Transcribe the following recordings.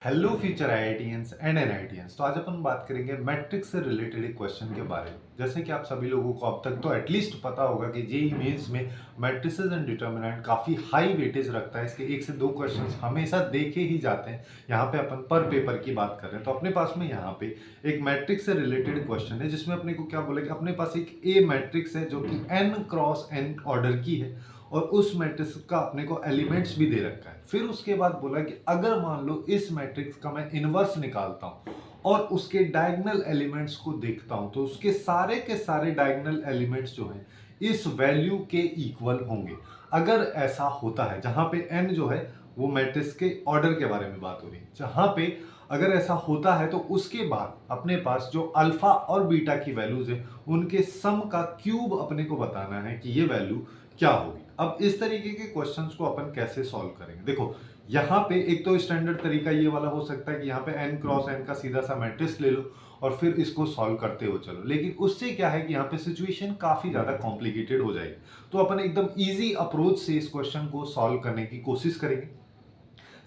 Hello future IITians and NITians. तो आज अपन बात करेंगे मैट्रिक्स से रिलेटेड एक क्वेश्चन के बारे में। जैसे कि आप सभी लोगों को अब तक तो एटलीस्ट पता होगा कि जेईई मेंस में मैट्रिसेस एंड डिटर्मिनेंट काफी हाई वेटेज रखता है। इसके एक से दो क्वेश्चंस हमेशा देखे ही जाते हैं। यहाँ पे अपन पर पेपर की बात कर रहे हैं, तो अपने पास में यहाँ पे एक मैट्रिक्स से रिलेटेड क्वेश्चन है जिसमें अपने को क्या बोला कि अपने पास एक ए मैट्रिक्स है जो कि एन क्रॉस एन ऑर्डर की है और उस मैट्रिक्स का अपने को एलिमेंट्स भी दे रखा है। फिर उसके बाद बोला कि अगर मान लो इस मैट्रिक्स का मैं इनवर्स निकालता हूं और उसके डायगोनल एलिमेंट्स को देखता हूं तो उसके सारे के सारे डायगोनल एलिमेंट्स जो हैं इस वैल्यू के इक्वल होंगे। अगर ऐसा होता है, जहां पे एन जो है वो मैट्रिक्स के ऑर्डर के बारे में बात हो रही है, जहां पे अगर ऐसा होता है तो उसके बाद अपने पास जो अल्फा और बीटा की वैल्यूज है उनके सम का क्यूब अपने को बताना है कि ये वैल्यू क्या होगी। अब इस तरीके के क्वेश्चंस को अपन कैसे सॉल्व करेंगे, देखो यहाँ पे एक तो स्टैंडर्ड तरीका ये वाला हो सकता है कि यहाँ पे n क्रॉस n का सीधा सा मैट्रिक्स ले लो और फिर इसको सॉल्व करते हो चलो। लेकिन उससे क्या है कि यहाँ पे सिचुएशन काफी ज्यादा कॉम्प्लिकेटेड हो जाएगी, तो अपन एकदम इजी अप्रोच से इस क्वेश्चन को सॉल्व करने की कोशिश करेंगे।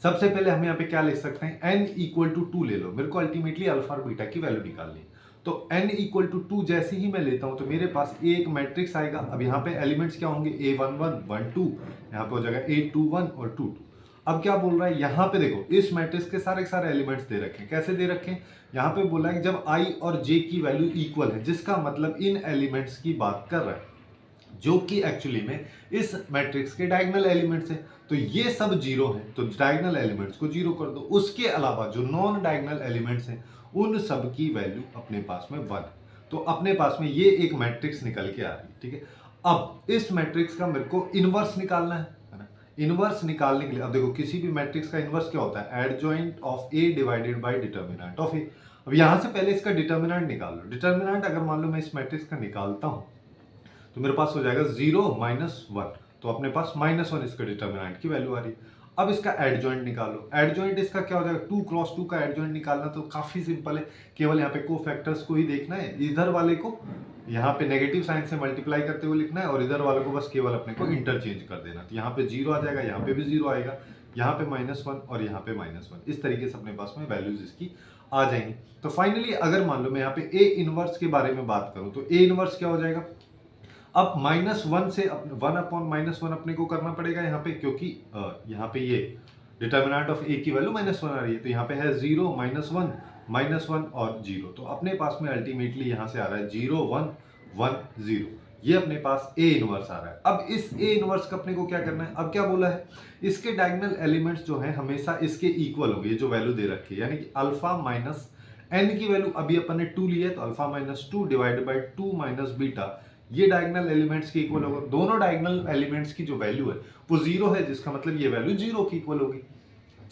सबसे पहले हम यहाँ पे क्या लिख सकते हैं, n इक्वल टू 2 ले लो। मेरे को अल्टीमेटली अल्फा और बीटा की वैल्यू निकालनी है, तो n इक्वल टू 2 जैसे ही मैं लेता हूं तो मेरे पास एक मैट्रिक्स आएगा। अब यहाँ पे एलिमेंट्स क्या होंगे, a11 12, यहाँ पे हो जाएगा a21 और 22। अब क्या बोल रहा है यहाँ पे, देखो इस मैट्रिक्स के सारे सारे एलिमेंट्स दे रखे हैं। कैसे दे रखे हैं, यहाँ पे बोला है कि जब i और j की वैल्यू इक्वल है, जिसका मतलब इन एलिमेंट्स की बात कर रहा है जो कि एक्चुअली में इस मैट्रिक्स के डायगोनल एलिमेंट्स हैं। तो ये सब जीरो हैं, तो डायगोनल एलिमेंट्स को जीरो कर दो। उसके अलावा जो नॉन डायगोनल एलिमेंट्स हैं उन सब की वैल्यू अपने पास में 1 है। तो अपने पास में ये एक मैट्रिक्स निकल के आ रही है, ठीक है। अब इस मैट्रिक्स का मेरे को इनवर्स निकालना है ना। इनवर्स निकालने के लिए अब देखो किसी भी मैट्रिक्स का इनवर्स क्या होता है, adjoint of A divided by determinant of A. अब यहां से पहले इसका डिटर्मिनेंट निकाल लो। डिटर्मिनेंट अगर मान लो मैं इस मैट्रिक्स का निकालता हूं तो मेरे पास हो जाएगा 0 -1, तो अपने पास -1 इसका डिटर्मिनेंट की वैल्यू आ रही है। अब इसका एडजॉइंट निकालो। एडजॉइंट इसका क्या हो जाएगा, 2 क्रॉस 2 का एडजॉइंट निकालना तो काफी सिंपल है। केवल यहाँ पे कोफैक्टर्स को ही देखना है, इधर वाले को यहाँ पे नेगेटिव साइन से मल्टीप्लाई करते हुए लिखना है और इधर वाले को बस केवल अपने को इंटरचेंज कर देना। तो यहाँ पे 0 आ जाएगा, यहाँ पे भी 0 आएगा, यहाँ पे -1 और यहाँ पे -1। इस तरीके से अपने पास में वैल्यूज इसकी आ जाएंगी। तो फाइनली अगर मान लो मैं यहाँ पे ए इनवर्स के बारे में बात करूं तो ए इनवर्स क्या हो जाएगा, अब -1 से 1/-1 अपने को करना पड़ेगा यहाँ पे, क्योंकि यहाँ पे ये डिटर्मिनेंट ऑफ ए की वैल्यू -1 आ रही है। तो यहाँ पे है 0 -1 और 0। तो अपने पास में अल्टीमेटली यहाँ से आ रहा है 0 1 1 0। ये अपने पास ए इनवर्स आ रहा है। अब इस ए इनवर्स का अपने को क्या करना है, अब क्या बोला है, इसके डायगोनल एलिमेंट्स जो है हमेशा इसके इक्वल होंगे, ये जो वैल्यू दे रखी है, यानी कि अल्फा माइनस एन की वैल्यू अभी अपन ने 2 लिया है, तो alpha -2 divided by 2 minus beta ये डायगोनल एलिमेंट्स के इक्वल होगा। दोनों डायगोनल एलिमेंट्स की जो वैल्यू है वो 0 है, जिसका मतलब ये वैल्यू 0 की इक्वल होगी।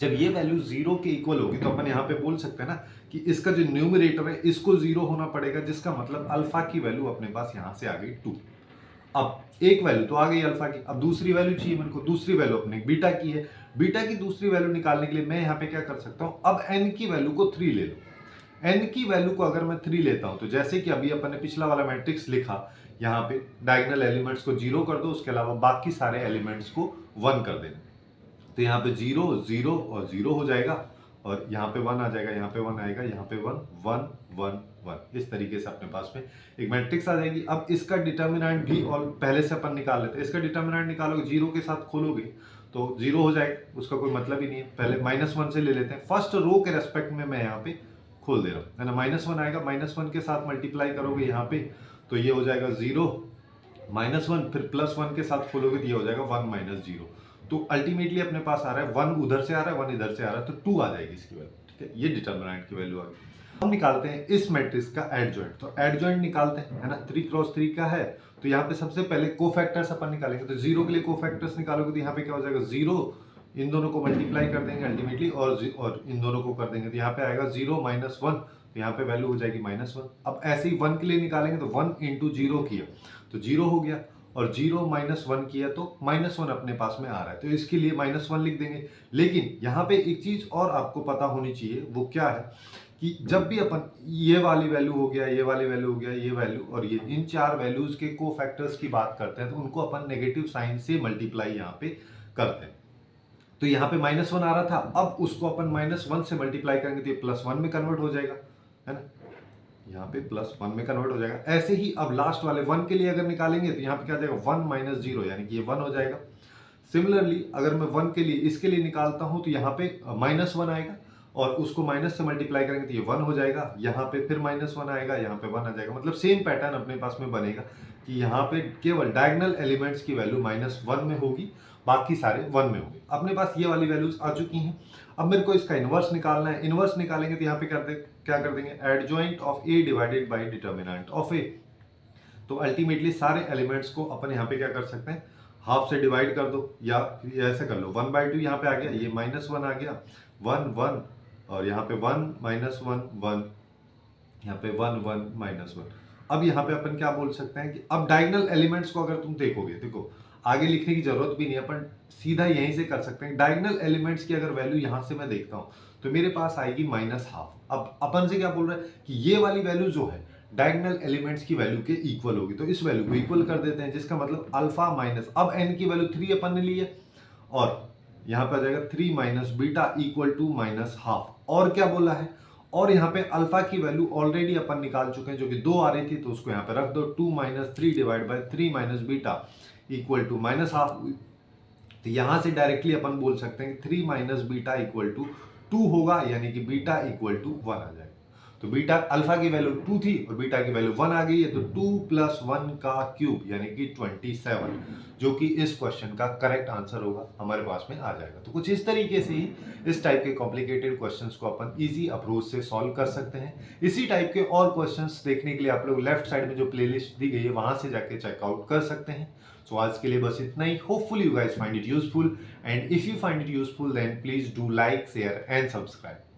जब ये वैल्यू 0 के इक्वल होगी तो अपन यहाँ पे बोल सकते हैं ना कि इसका जो न्यूमरेटर है इसको 0 होना पड़ेगा, जिसका मतलब अल्फा की वैल्यू अपने पास यहाँ से आ गई 2। अब एक वैल्यू तो आ गई अल्फा की, अब दूसरी वैल्यू चाहिए मेरे को। दूसरी वैल्यू अपने बीटा की है। बीटा की दूसरी वैल्यू निकालने के लिए मैं यहाँ पे क्या कर सकता हूँ, अब एन की वैल्यू को 3 ले लो। एन की वैल्यू को अगर मैं 3 लेता हूं तो जैसे कि अभी अपन ने पिछला वाला मैट्रिक्स लिखा, यहाँ पे डायगोनल एलिमेंट्स को 0 कर दो, उसके अलावा बाकी सारे एलिमेंट्स को 1 कर देना। तो यहाँ पे 0 0 और 0 हो जाएगा और यहाँ पे 1 आ जाएगा, यहाँ पे 1 आएगा, यहाँ पे 1 1 1 1। इस तरीके से अपने पास में एक मैट्रिक्स आ जाएगी। अब इसका डिटर्मिनेंट भी और पहले से अपन निकाल लेते हैं। इसका डिटर्मिनेंट निकालोगे, 0 के साथ खोलोगे तो 0 हो जाएगा, उसका कोई मतलब ही नहीं है। पहले -1 से ले लेते हैं। फर्स्ट रो के रेस्पेक्ट में मैं यहाँ पे खोल दे रहा हूँ, है ना। -1 आएगा, -1 के साथ मल्टीप्लाई करोगे यहाँ पे तो ये हो जाएगा 0 -1, फिर +1 के साथ खोलोगे तो ये हो जाएगा 1 - 0। तो अल्टीमेटली अपने पास आ रहा है 1 उधर से आ रहा है, 1 इधर से आ रहा है, तो 2 आ जाएगी इसकी वैल्यू, ठीक है। ये डिटर्मिनेंट की वैल्यू आ गई। हम निकालते हैं इस मैट्रिक्स का एडजॉइंट। तो एडजॉइंट निकालते हैं, है ना। 3 क्रॉस 3 का है, तो यहाँ पे सबसे पहले कोफैक्टर्स अपन निकालेंगे। तो 0 के लिए कोफैक्टर्स निकालोगे तो यहाँ पे क्या हो जाएगा, 0 इन दोनों को मल्टीप्लाई कर देंगे अल्टीमेटली और इन दोनों को कर देंगे तो यहाँ पे आएगा 0 -1, तो यहाँ पे वैल्यू हो जाएगी -1। अब ऐसे ही 1 के लिए निकालेंगे तो 1 × 0 किया तो 0 हो गया, और 0 -1 किया तो -1 अपने पास में आ रहा है, तो इसके लिए -1 लिख देंगे। लेकिन यहाँ पे एक चीज और आपको पता होनी चाहिए, वो क्या है कि जब भी अपन ये वाली वैल्यू हो गया, ये वाली वैल्यू हो गया, ये वैल्यू और ये इन चार वैल्यूज के कोफैक्टर्स की बात करते हैं तो उनको अपन नेगेटिव साइन से मल्टीप्लाई यहाँ पे करते हैं। तो यहाँ पे -1 आ रहा था, अब उसको अपन -1 से मल्टीप्लाई करेंगे तो ये +1 में कन्वर्ट हो जाएगा, है ना। यहाँ पे +1 में कन्वर्ट हो जाएगा। ऐसे ही अब लास्ट वाले 1 के लिए अगर निकालेंगे तो यहाँ पे क्या आ जाएगा 1 - 0, यानी कि ये 1 हो जाएगा। सिमिलरली अगर मैं 1 के लिए इसके लिए निकालता हूँ तो यहाँ पे -1 आएगा और उसको माइनस से मल्टीप्लाई करेंगे तो ये 1 हो जाएगा। यहाँ पे फिर -1 आएगा, यहाँ पे 1 आ जाएगा। मतलब सेम पैटर्न अपने पास में बनेगा कि यहाँ पे केवल डायगोनल एलिमेंट्स की वैल्यू -1 में होगी, बाकी सारे 1 में होंगे। अपने पास ये वाली वैल्यूज आ चुकी हैं। अब मेरे को इसका इन्वर्स निकालना है। इन्वर्स निकालेंगे तो यहाँ पे क्या कर देंगे, adjoint of A divided by determinant of A. तो अल्टीमेटली सारे एलिमेंट्स को अपन यहाँ पे क्या कर सकते हैं, हाफ से डिवाइड कर दो, या ऐसे कर लो 1/2 यहाँ पे आ गया, ये -1 आ गया, 1 1 और यहाँ पे 1 -1 1, यहाँ पे 1 1 -1। अब यहाँ पे अपन क्या बोल सकते हैं कि अब डायगोनल एलिमेंट्स को अगर तुम देखोगे, देखो आगे लिखने की जरूरत भी नहीं है, अपन सीधा यहीं से कर सकते हैं। डायगोनल एलिमेंट्स की अगर वैल्यू यहाँ से मैं देखता हूँ तो मेरे पास आएगी -1/2। अब अपन से क्या बोल रहा है कि ये वाली वैल्यू जो है डायगोनल एलिमेंट्स की वैल्यू के इक्वल होगी, तो इस वैल्यू को इक्वल कर देते हैं, जिसका मतलब अल्फा माइनस, अब n की वैल्यू 3 अपन ने ली है और यहाँ पे आ जाएगा 3 - बीटा इक्वल टू -1/2। और क्या बोला है, और यहाँ पे अल्फा की वैल्यू ऑलरेडी अपन निकाल चुके हैं जो कि 2 आ रही थी, तो उसको यहाँ पे रख दो, 2 - 3 divide by 3 - beta equal to -1/2। तो यहाँ से डायरेक्टली अपन बोल सकते हैं कि 3 - बीटा इक्वल टू 2 होगा, यानी कि बीटा इक्वल टू 1 आ जाएगा। तो बीटा अल्फा की वैल्यू 2 थी और बीटा की वैल्यू 1 आ गई है, तो 2 + 1 का क्यूब यानी कि 27, जो कि इस क्वेश्चन का करेक्ट आंसर होगा, हमारे पास में आ जाएगा। तो कुछ इस तरीके से ही इस टाइप के कॉम्प्लिकेटेड क्वेश्चंस को अपन इजी अप्रोच से सॉल्व कर सकते हैं। इसी टाइप के और क्वेश्चंस देखने के लिए आप लोग लेफ्ट साइड में जो प्लेलिस्ट दी गई है वहां से जाके चेकआउट कर सकते हैं। सो आज के लिए बस इतना ही। Hopefully you guys find it useful, and if you find it useful then please do like, share and subscribe.